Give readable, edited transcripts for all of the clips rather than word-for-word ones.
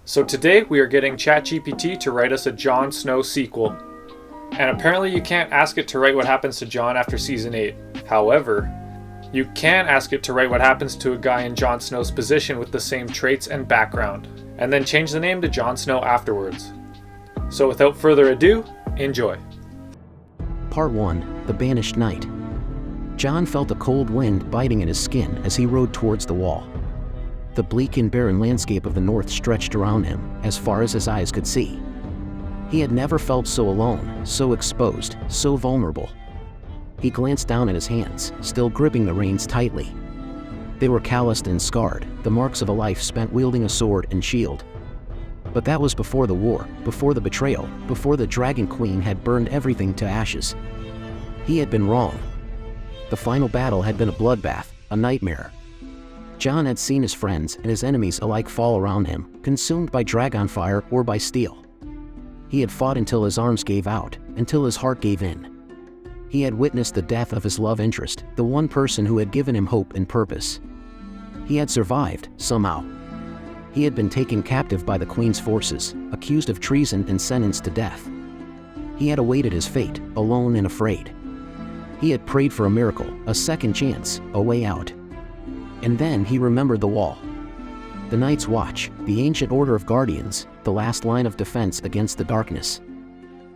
So today we are getting Chat GPT to write us a Jon Snow sequel. And apparently you can't ask it to write what happens to Jon after season 8. However, you can ask it to write what happens to a guy in Jon Snow's position with the same traits and background, and then change the name to Jon Snow afterwards. So without further ado, enjoy. Part 1. The Banished Knight. Jon felt a cold wind biting at his skin as he rode towards the wall. The bleak and barren landscape of the north stretched around him, as far as his eyes could see. He had never felt so alone, so exposed, so vulnerable. He glanced down at his hands, still gripping the reins tightly. They were calloused and scarred, the marks of a life spent wielding a sword and shield. But that was before the war, before the betrayal, before the Dragon Queen had burned everything to ashes. He had been wrong. The final battle had been a bloodbath, a nightmare. Jon had seen his friends and his enemies alike fall around him, consumed by dragonfire or by steel. He had fought until his arms gave out, until his heart gave in. He had witnessed the death of his love interest, the one person who had given him hope and purpose. He had survived, somehow. He had been taken captive by the Queen's forces, accused of treason and sentenced to death. He had awaited his fate, alone and afraid. He had prayed for a miracle, a second chance, a way out. And then he remembered the wall. The Night's Watch, the ancient order of guardians, the last line of defense against the darkness.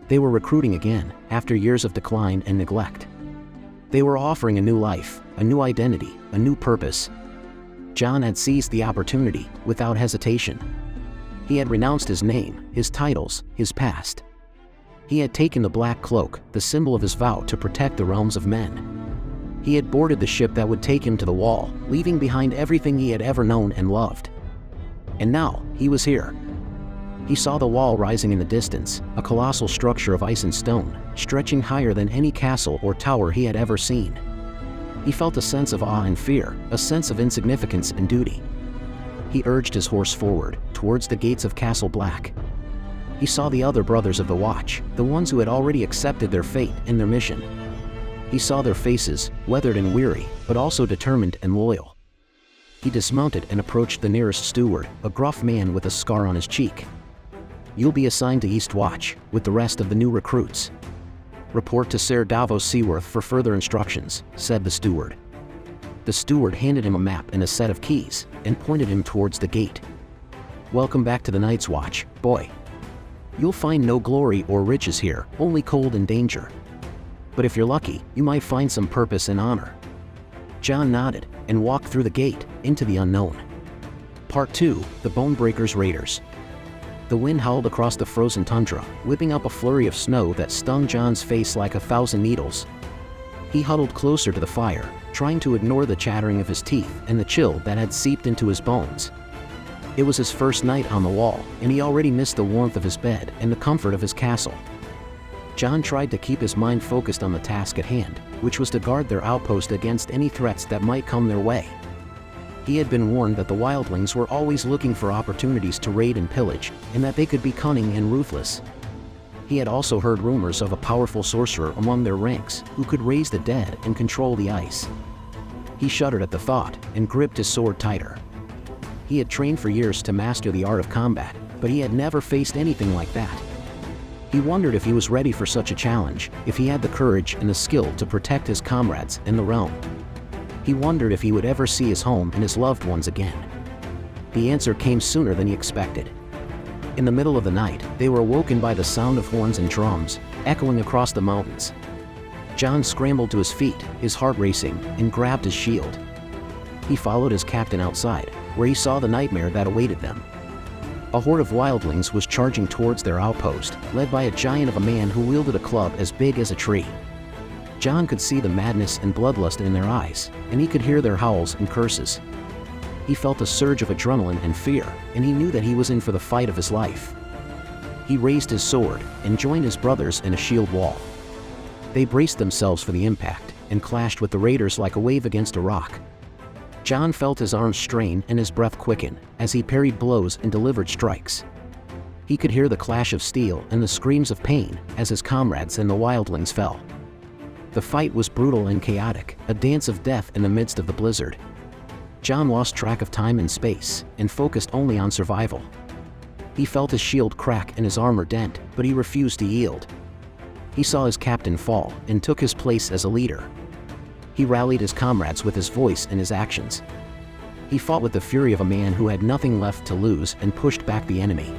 They were recruiting again, after years of decline and neglect. They were offering a new life, a new identity, a new purpose. Jon had seized the opportunity, without hesitation. He had renounced his name, his titles, his past. He had taken the black cloak, the symbol of his vow to protect the realms of men. He had boarded the ship that would take him to the wall, leaving behind everything he had ever known and loved. And now, he was here. He saw the wall rising in the distance, a colossal structure of ice and stone, stretching higher than any castle or tower he had ever seen. He felt a sense of awe and fear, a sense of insignificance and duty. He urged his horse forward, towards the gates of Castle Black. He saw the other brothers of the Watch, the ones who had already accepted their fate and their mission. He saw their faces, weathered and weary, but also determined and loyal. He dismounted and approached the nearest steward, a gruff man with a scar on his cheek. "You'll be assigned to East Watch, with the rest of the new recruits. Report to Sir Davos Seaworth for further instructions," said the steward. The steward handed him a map and a set of keys, and pointed him towards the gate. "Welcome back to the Night's Watch, boy. You'll find no glory or riches here, only cold and danger. But if you're lucky, you might find some purpose and honor." Jon nodded, and walked through the gate, into the unknown. Part 2. The Bonebreakers Raiders. The wind howled across the frozen tundra, whipping up a flurry of snow that stung Jon's face like 1,000 needles. He huddled closer to the fire, trying to ignore the chattering of his teeth and the chill that had seeped into his bones. It was his first night on the wall, and he already missed the warmth of his bed and the comfort of his castle. Jon tried to keep his mind focused on the task at hand, which was to guard their outpost against any threats that might come their way. He had been warned that the wildlings were always looking for opportunities to raid and pillage, and that they could be cunning and ruthless. He had also heard rumors of a powerful sorcerer among their ranks who could raise the dead and control the ice. He shuddered at the thought and gripped his sword tighter. He had trained for years to master the art of combat, but he had never faced anything like that. He wondered if he was ready for such a challenge, if he had the courage and the skill to protect his comrades and the realm. He wondered if he would ever see his home and his loved ones again. The answer came sooner than he expected. In the middle of the night, they were awoken by the sound of horns and drums, echoing across the mountains. Jon scrambled to his feet, his heart racing, and grabbed his shield. He followed his captain outside, where he saw the nightmare that awaited them. A horde of wildlings was charging towards their outpost, led by a giant of a man who wielded a club as big as a tree. Jon could see the madness and bloodlust in their eyes, and he could hear their howls and curses. He felt a surge of adrenaline and fear, and he knew that he was in for the fight of his life. He raised his sword, and joined his brothers in a shield wall. They braced themselves for the impact, and clashed with the raiders like a wave against a rock. Jon felt his arms strain and his breath quicken, as he parried blows and delivered strikes. He could hear the clash of steel and the screams of pain, as his comrades and the wildlings fell. The fight was brutal and chaotic, a dance of death in the midst of the blizzard. Jon lost track of time and space, and focused only on survival. He felt his shield crack and his armor dent, but he refused to yield. He saw his captain fall and took his place as a leader. He rallied his comrades with his voice and his actions. He fought with the fury of a man who had nothing left to lose and pushed back the enemy.